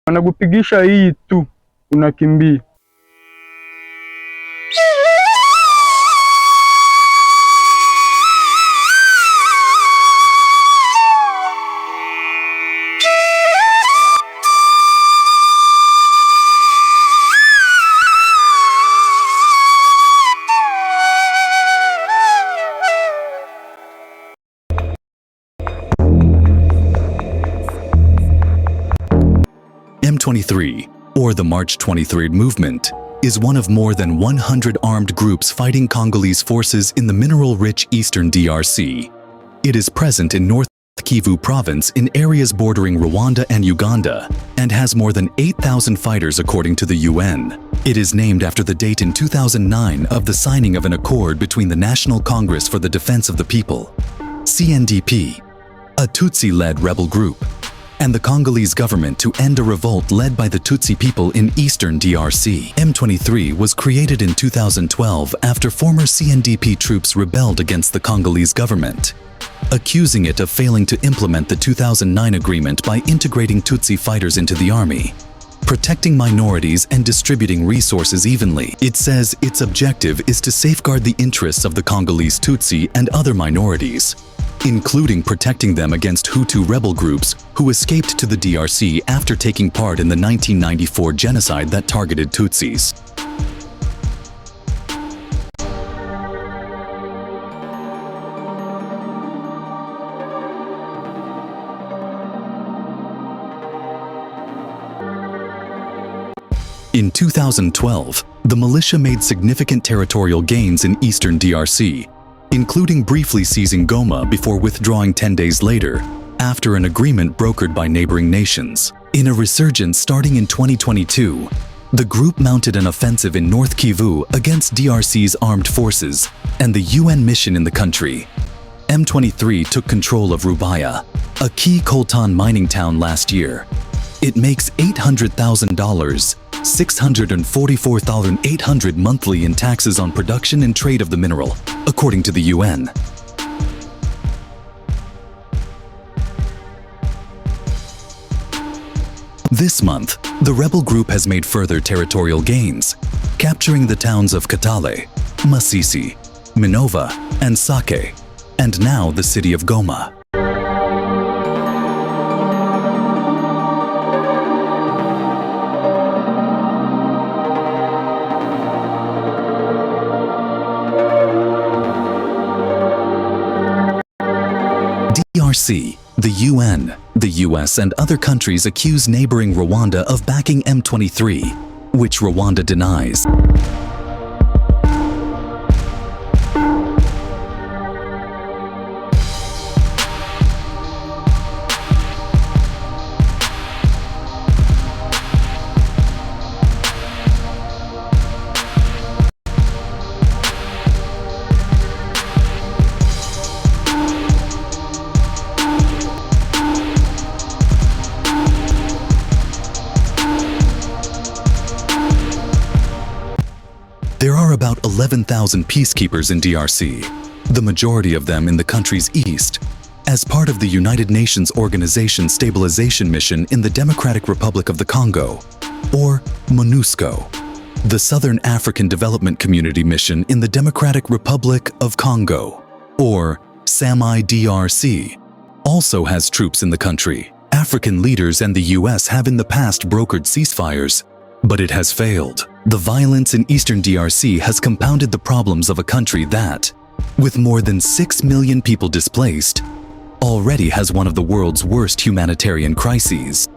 wanakupigisha hii tu unakimbia. M23, or the March 23 movement, is one of more than 100 armed groups fighting Congolese forces in the mineral-rich eastern DRC. It is present in North Kivu province in areas bordering Rwanda and Uganda, and has more than 8,000 fighters according to the UN. It is named after the date in 2009 of the signing of an accord between the National Congress for the Defense of the People, CNDP, a Tutsi-led rebel group, and the Congolese government to end a revolt led by the Tutsi people in eastern DRC. M23 was created in 2012 after former CNDP troops rebelled against the Congolese government, accusing it of failing to implement the 2009 agreement by integrating Tutsi fighters into the army, protecting minorities and distributing resources evenly. It says its objective is to safeguard the interests of the Congolese Tutsi and other minorities, including protecting them against Hutu rebel groups who escaped to the DRC after taking part in the 1994 genocide that targeted Tutsis. In 2012, the militia made significant territorial gains in eastern DRC, including briefly seizing Goma before withdrawing 10 days later, after an agreement brokered by neighboring nations. In a resurgence starting in 2022, the group mounted an offensive in North Kivu against DRC's armed forces and the UN mission in the country. M23 took control of Rubaya, a key coltan mining town last year. It makes $800,000, $644,800 monthly in taxes on production and trade of the mineral, according to the UN. This month, the rebel group has made further territorial gains, capturing the towns of Katale, Masisi, Minova, and Sake, and now the city of Goma. DRC, the UN, the US and other countries accuse neighboring Rwanda of backing M23, which Rwanda denies. There are about 11,000 peacekeepers in DRC, the majority of them in the country's east, as part of the United Nations Organization Stabilization Mission in the Democratic Republic of the Congo, or MONUSCO. The Southern African Development Community Mission in the Democratic Republic of Congo, or SAMI-DRC, also has troops in the country. African leaders and the US have in the past brokered ceasefires, but it has failed. The violence in eastern DRC has compounded the problems of a country that, with more than 6 million people displaced, already has one of the world's worst humanitarian crises.